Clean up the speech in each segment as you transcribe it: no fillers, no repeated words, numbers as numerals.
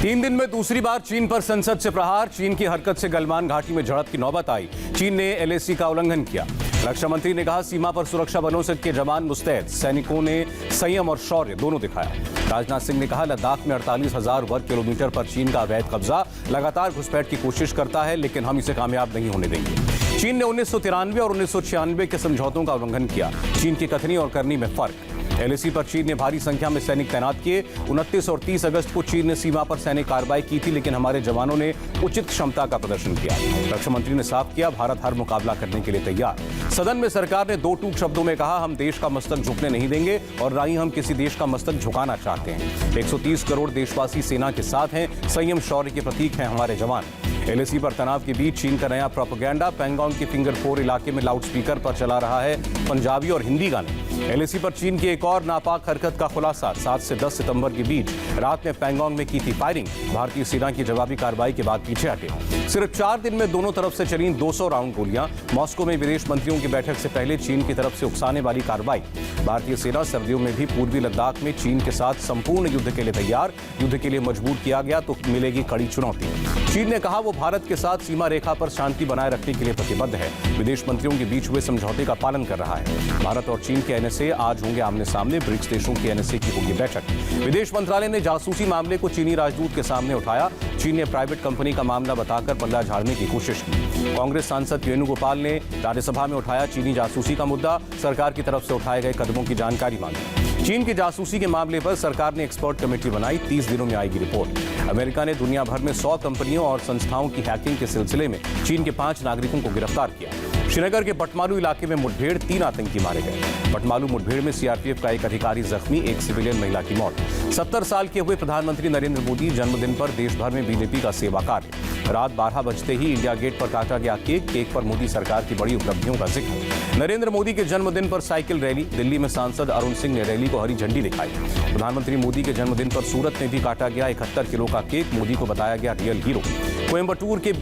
तीन दिन में दूसरी बार चीन पर संसद से प्रहार। चीन की हरकत से गलवान घाटी में झड़प की नौबत आई। चीन ने एलएसी का उल्लंघन किया। रक्षा मंत्री ने कहा, सीमा पर सुरक्षा बलों से के जवान मुस्तैद। सैनिकों ने संयम और शौर्य दोनों दिखाया। राजनाथ सिंह ने कहा, लद्दाख में 48,000 वर्ग किलोमीटर पर चीन का अवैध कब्जा लगातार घुसपैठ की कोशिश करता है, लेकिन हम इसे कामयाब नहीं होने देंगे। चीन ने 1993 और 1996 के समझौतों का उल्लंघन किया। चीन की कथनी और करनी में फर्क। एलएसी पर चीन ने भारी संख्या में सैनिक तैनात किए। 29 और 30 अगस्त को चीन ने सीमा पर सैनिक कार्रवाई की थी, लेकिन हमारे जवानों ने उचित क्षमता का प्रदर्शन किया। रक्षा मंत्री ने साफ किया, भारत हर मुकाबला करने के लिए तैयार। सदन में सरकार ने दो टूक शब्दों में कहा, हम देश का मस्तक झुकने नहीं देंगे और ना ही हम किसी देश का मस्तक झुकाना चाहते हैं। 130 करोड़ देशवासी सेना के साथ हैं। संयम शौर्य के प्रतीक हैं हमारे जवान। एलएसी पर तनाव के बीच चीन का नया प्रोपेगेंडा। पैंगोंग के फिंगर 4 इलाके में लाउडस्पीकर पर चला रहा है पंजाबी और हिंदी गाने। एलएसी पर चीन की एक और नापाक हरकत का खुलासा। 7 से 10 सितंबर के बीच रात में पैंगोंग में की थी फायरिंग। भारतीय सेना की जवाबी कार्रवाई के बाद पीछे हटे। सिर्फ 4 दिन में दोनों तरफ से चली 200 राउंड गोलियां। मॉस्को में विदेश मंत्रियों की बैठक से पहले चीन की तरफ से उकसाने वाली कार्रवाई। भारतीय सेना सर्दियों में भी पूर्वी लद्दाख में चीन के साथ संपूर्ण युद्ध के लिए तैयार। युद्ध के लिए मजबूर किया गया तो मिलेगी कड़ी चुनौती। चीन ने कहा, वो भारत के साथ सीमा रेखा पर शांति बनाए रखने के लिए प्रतिबद्ध है। विदेश मंत्रियों के बीच हुए समझौते का पालन कर रहा है। भारत और चीन के एनएसए आज होंगे आमने सामने। ब्रिक्स देशों की एनएसए की होगी बैठक। विदेश मंत्रालय ने जासूसी मामले को चीनी राजदूत के सामने उठाया। चीन ने प्राइवेट कंपनी का मामला बताकर पल्ला झाड़ने की कोशिश की। कांग्रेस सांसद वेणुगोपाल ने राज्यसभा में उठाया चीनी जासूसी का मुद्दा। सरकार की तरफ से उठाए गए कदमों की जानकारी मांगी। चीन की जासूसी के मामले पर सरकार ने एक्सपर्ट कमेटी बनाई। 30 दिनों में आएगी रिपोर्ट। अमेरिका ने दुनिया भर में 100 कंपनियों और संस्थाओं की हैकिंग के सिलसिले में चीन के 5 नागरिकों को गिरफ्तार किया। श्रीनगर के बटमालू इलाके में मुठभेड़, 3 आतंकी मारे गए। बटमालू मुठभेड़ में सीआरपीएफ का एक अधिकारी जख्मी, एक सिविलियन महिला की मौत। 70 साल के हुए प्रधानमंत्री नरेंद्र मोदी जन्मदिन पर देश भर में बीजेपी का सेवा कार्य। रात 12 बजते ही इंडिया गेट पर काटा गया केक। केक पर मोदी सरकार की बड़ी उपलब्धियों का जिक्र। नरेंद्र मोदी के जन्मदिन पर साइकिल रैली। दिल्ली में सांसद अरुण सिंह ने रैली को हरी झंडी दिखाई। प्रधानमंत्री मोदी के जन्मदिन पर सूरत में भी काटा गया 71 किलो का केक। मोदी को बताया गया रियल हीरो। कोयम्बटूर के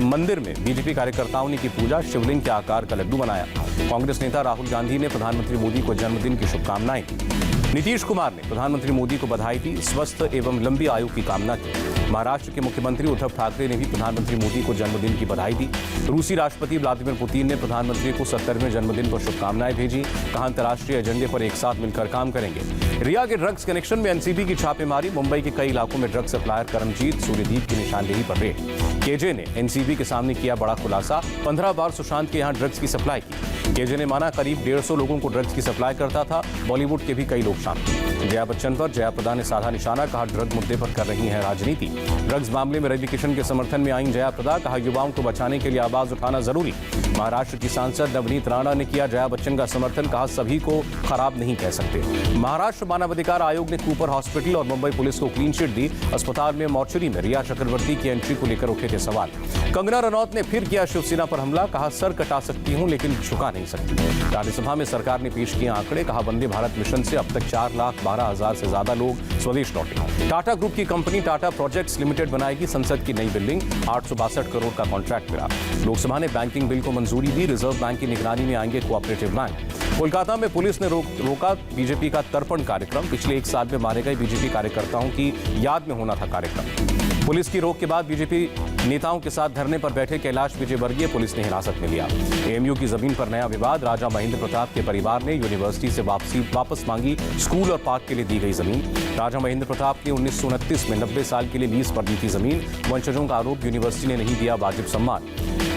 मंदिर में बीजेपी कार्यकर्ताओं ने की पूजा। शिवलिंग के आकार का लड्डू बनाया। कांग्रेस नेता राहुल गांधी ने प्रधानमंत्री मोदी को जन्मदिन की शुभकामनाएं दी। नीतीश कुमार ने प्रधानमंत्री मोदी को बधाई दी, स्वस्थ एवं लंबी आयु की कामना की। महाराष्ट्र के मुख्यमंत्री उद्धव ठाकरे ने भी प्रधानमंत्री मोदी को जन्मदिन की बधाई दी। रूसी राष्ट्रपति व्लादिमीर पुतिन ने प्रधानमंत्री को 70वें जन्मदिन पर शुभकामनाएं भेजी। कहा, अंतर्राष्ट्रीय एजेंडे पर एक साथ मिलकर काम करेंगे। रिया के ड्रग्स कनेक्शन में एनसीबी की छापेमारी। मुंबई के कई इलाकों में ड्रग्स सप्लायर करमजीत सूर्यदीप की निशानदेही पर रेड। केजे ने एनसीबी के सामने किया बड़ा खुलासा। 15 बार सुशांत के यहां ड्रग्स की सप्लाई की। केजे ने माना, करीब 150 लोगों को ड्रग्स की सप्लाई करता था। बॉलीवुड के भी कई लोग शामिल। जया बच्चन पर जया प्रदा ने साधा निशाना। कहा, ड्रग मुद्दे पर कर रही हैं राजनीति। ड्रग्स मामले में रवि किशन के समर्थन में आई जया प्रदा। कहा, युवाओं को बचाने के लिए आवाज उठाना जरूरी। महाराष्ट्र की सांसद नवनीत राणा ने किया जया बच्चन का समर्थन। कहा, सभी को खराब नहीं कह सकते। महाराष्ट्र मानवाधिकार आयोग ने कूपर हॉस्पिटल और मुंबई पुलिस को क्लीन चिट दी। अस्पताल में मॉर्चरी में रिया चक्रवर्ती की एंट्री को लेकर उठे थे सवाल। कंगना रनौत ने फिर किया शिवसेना पर हमला। कहा, सर कटा सकती हूं लेकिन झुका नहीं सकती। राज्यसभा में सरकार ने पेश किए आंकड़े। कहा, वंदे भारत मिशन से अब तक 4,12,000 से ज्यादा लोग स्वदेश लौटे। टाटा ग्रुप की कंपनी टाटा प्रोजेक्ट्स लिमिटेड बनाएगी संसद की नई बिल्डिंग। 862 करोड़ का कॉन्ट्रैक्ट मिला। लोकसभा ने बैंकिंग बिल को मंजूरी दी। रिजर्व बैंक की निगरानी में आएंगे कोऑपरेटिव बैंक। कोलकाता में पुलिस ने रोका बीजेपी का तर्पण कार्यक्रम। पिछले 1 साल में मारे गए बीजेपी कार्यकर्ताओं की याद में होना था कार्यक्रम। पुलिस की रोक के बाद बीजेपी नेताओं के साथ धरने पर बैठे कैलाश विजयवर्गीय पुलिस ने हिरासत में लिया। एएमयू की जमीन पर नया विवाद। राजा महेंद्र प्रताप के परिवार ने यूनिवर्सिटी से वापस मांगी स्कूल और पार्क के लिए दी गई जमीन। राजा महेंद्र प्रताप ने 1929 में 90 साल के लिए लीज पर दी थी जमीन। वंशजों का आरोप, यूनिवर्सिटी ने नहीं दिया वाजिब सम्मान।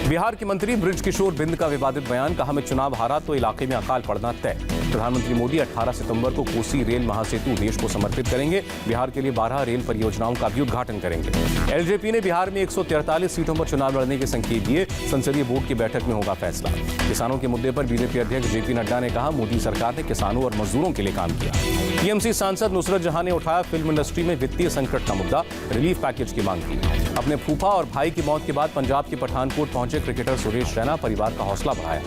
बिहार के मंत्री बृज किशोर बिंद का विवादित बयान। कहा, मैं चुनाव हारा तो इलाके में अकाल पड़ना तय। प्रधानमंत्री मोदी 18 सितंबर को कोसी रेल महासेतु देश को समर्पित करेंगे। बिहार के लिए 12 रेल परियोजनाओं का भी उद्घाटन करेंगे। एलजेपी ने बिहार में 143 सीटों पर चुनाव लड़ने के संकेत दिए। संसदीय बोर्ड की बैठक में होगा फैसला। किसानों के मुद्दे पर बीजेपी अध्यक्ष जेपी नड्डा ने कहा, मोदी सरकार ने किसानों और मजदूरों के लिए काम किया। टीएमसी सांसद नुसरत जहां ने उठाया फिल्म इंडस्ट्री में वित्तीय संकट का मुद्दा। रिलीफ पैकेज की मांग की। अपने फूफा और भाई की मौत के बाद पंजाब के पठानकोट पहुंचे क्रिकेटर सुरेश रैना। परिवार का हौसला बढ़ाया।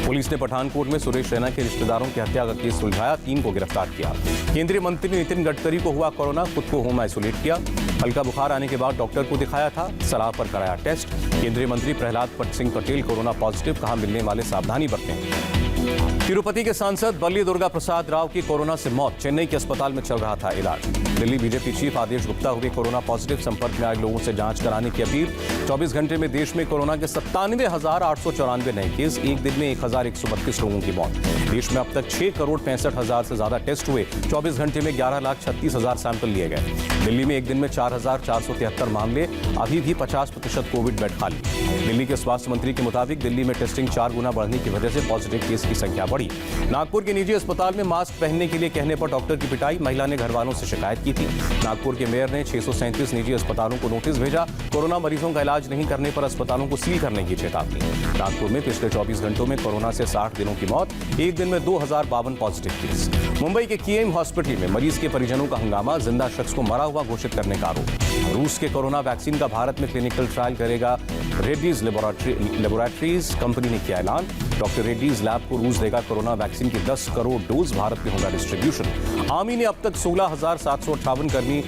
पुलिस ने पठानकोट में सुरेश रैना के रिश्तेदारों की हत्या का केस सुलझाया। 3 को गिरफ्तार किया। केंद्रीय मंत्री नितिन गडकरी को हुआ कोरोना। खुद को होम आइसोलेट किया। हल्का बुखार आने के बाद डॉक्टर को दिखाया था। सलाह पर कराया टेस्ट। केंद्रीय मंत्री प्रहलाद सिंह पटेल कोरोना पॉजिटिव। कहा, मिलने वाले सावधानी बरतें। तिरुपति के सांसद बल्ली दुर्गा प्रसाद राव की कोरोना से मौत। चेन्नई के अस्पताल में चल रहा था इलाज। दिल्ली बीजेपी चीफ आदेश गुप्ता हुए कोरोना पॉजिटिव। संपर्क में आए लोगों से जांच कराने की अपील। 24 घंटे में देश में कोरोना के 97,894 नए केस। एक दिन में 1,132 लोगों की मौत। देश में अब तक 6,65,00,000 से ज्यादा टेस्ट हुए। 24 घंटे में 11,36,000 सैंपल लिए गए। दिल्ली में एक दिन में 4,473 मामले। अभी भी 50% कोविड बेड खाली। दिल्ली के स्वास्थ्य मंत्री के मुताबिक दिल्ली में टेस्टिंग 4 गुना बढ़ने की वजह से पॉजिटिव केस की संख्या बढ़ी। नागपुर के निजी अस्पताल में मास्क पहनने के लिए कहने पर डॉक्टर की पिटाई। महिला ने घर वालों से शिकायत की थी। नागपुर के मेयर ने 637 निजी अस्पतालों को नोटिस भेजा। कोरोना मरीजों का इलाज नहीं करने पर अस्पतालों को सील करने की चेतावनी। नागपुर में पिछले 24 घंटों में कोरोना से 60 दिनों की मौत। एक दिन में 2,052 पॉजिटिव केस। मुंबई के KM हॉस्पिटल में मरीज के परिजनों का हंगामा। जिंदा शख्स को मरा हुआ घोषित करने का आरोप। रूस के कोरोना वैक्सीन का भारत में क्लिनिकल ट्रायल करेगा रेड्डीज लेबोरेटरीज कंपनी ने किया ऐलान। डॉक्टर रेड्डीज लैब को रूस देगा कोरोना वैक्सीन की 10 करोड़ डोज। भारत में होगा डिस्ट्रीब्यूशन। आर्मी ने अब तक 16,758 कर्मी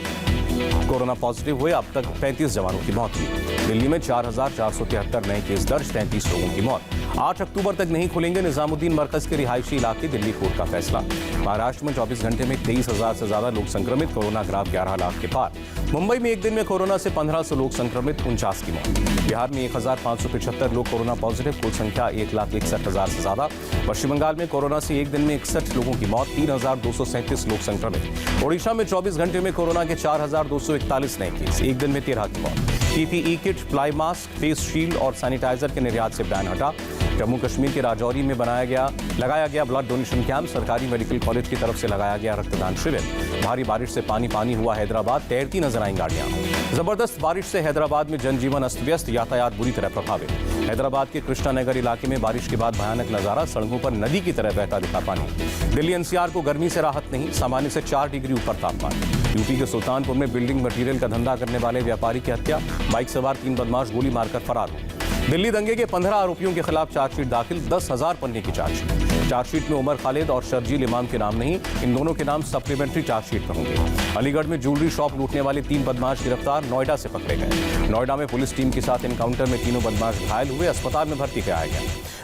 कोरोना पॉजिटिव हुए। अब तक 35 जवानों की मौत हुई। दिल्ली में 4,473 नए केस दर्ज। 33 लोगों की मौत। 8 अक्टूबर तक नहीं खुलेंगे निजामुद्दीन मरकज के रिहायशी इलाके। दिल्ली कोर्ट का फैसला। महाराष्ट्र में 24 घंटे में 23,000 से ज्यादा लोग संक्रमित। कोरोना ग्राफ 11 लाख के पार। मुंबई में एक दिन में कोरोना से 1500 लोग संक्रमित। 49 की मौत। बिहार में 1,575 लोग कोरोना पॉजिटिव। कुल संख्या 1,61,000 से ज्यादा। पश्चिम बंगाल में कोरोना से एक दिन में 61 लोगों की मौत। 3,237 लोग संक्रमित। ओडिशा में 24 घंटे में कोरोना के 4,241 नए केस। एक दिन में 13 की मौत। PPE kit, fly mask, face shield और सैनिटाइजर के निर्यात से बैन हटा। जम्मू कश्मीर के राजौरी में लगाया गया ब्लड डोनेशन कैंप। सरकारी मेडिकल कॉलेज की तरफ से लगाया गया रक्तदान शिविर। भारी बारिश से पानी हुआ हैदराबाद। तैरती नजर आई गाड़ियां। जबरदस्त बारिश से हैदराबाद में जनजीवन अस्त व्यस्त। यातायात बुरी तरह प्रभावित। हैदराबाद के कृष्णानगर इलाके में बारिश के बाद भयानक नजारा। सड़कों पर नदी की तरह बहता दिखा पानी। दिल्ली NCR को गर्मी से राहत नहीं। सामान्य से 4 डिग्री ऊपर तापमान। यूपी के सुल्तानपुर में बिल्डिंग मटेरियल का धंधा करने वाले व्यापारी की हत्या। बाइक सवार 3 बदमाश गोली मारकर फरार हुए। दिल्ली दंगे के 15 आरोपियों के खिलाफ चार्जशीट दाखिल। 10,000 पन्ने की चार्जशीट। चार्जशीट में उमर खालिद और शर्जील इमाम के नाम नहीं। इन दोनों के नाम सप्लीमेंट्री चार्जशीट में होंगे। अलीगढ़ में ज्वेलरी शॉप लूटने वाले 3 बदमाश गिरफ्तार। नोएडा से पकड़े गए। नोएडा में पुलिस टीम के साथ एनकाउंटर में तीनों बदमाश घायल हुए। अस्पताल में भर्ती कराया गया।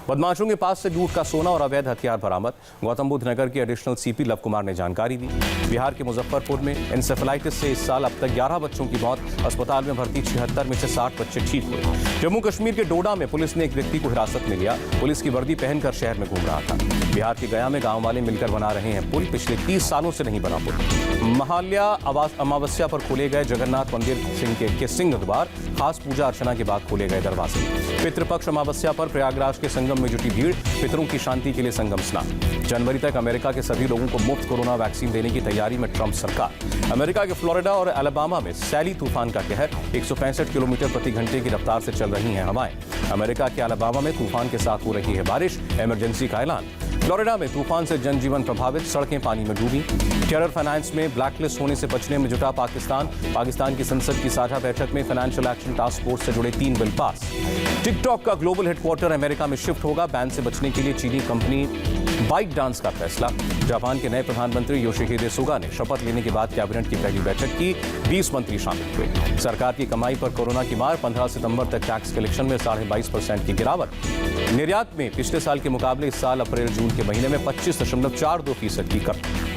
बदमाशों के पास से लूट का सोना और अवैध हथियार बरामद। गौतम बुद्ध नगर के एडिशनल CP लव कुमार ने जानकारी दी। बिहार के मुजफ्फरपुर में एंसेफेलाइटिस से इस साल अब तक 11 बच्चों की मौत। अस्पताल में भर्ती 76 में से 60 बच्चे ठीक हुए। जम्मू कश्मीर के डोडा में पुलिस ने एक व्यक्ति को हिरासत में लिया। पुलिस की वर्दी पहनकर शहर में घूम रहा था। बिहार के गया में गांव वाले मिलकर बना रहे हैं पुल। पिछले 30 सालों से नहीं बना पुल। महालया अमावस्या पर खोले गए जगन्नाथ मंदिर के सिंह द्वार। खास पूजा अर्चना के बाद खोले गए दरवाजे। पितृपक्ष अमावस्या पर प्रयागराज के संगम में जुटी भीड़। पितरों की शांति के लिए संगम स्नान। जनवरी तक अमेरिका के सभी लोगों को मुफ्त कोरोना वैक्सीन देने की तैयारी में ट्रंप सरकार। अमेरिका के फ्लोरिडा और अलाबामा में सैली तूफान का कहर। 165 किलोमीटर प्रति घंटे की रफ्तार से चल रही हैं हवाएं। अमेरिका के अलाबामा में तूफान के साथ हो रही है बारिश। इमरजेंसी का ऐलान। फ्लोरिडा में तूफान से जनजीवन प्रभावित। सड़कें पानी में डूबी। टेरर फाइनेंस में ब्लैकलिस्ट होने से बचने में जुटा पाकिस्तान की संसद की साझा बैठक में फाइनेंशियल एक्शन टास्क फोर्स से जुड़े 3 बिल पास। टिकटॉक का ग्लोबल हेडक्वार्टर अमेरिका में शिफ्ट होगा। बैन से बचने के लिए चीनी कंपनी बाइट डांस का फैसला। जापान के नए प्रधानमंत्री योशिहिदे सुगा ने शपथ लेने के बाद कैबिनेट की पहली बैठक की। 20 मंत्री शामिल हुए। सरकार की कमाई पर कोरोना की मार। 15 सितंबर तक टैक्स कलेक्शन में 22.5% की गिरावट। निर्यात में पिछले साल के मुकाबले इस साल अप्रैल जून के महीने में 25.42% की कमी।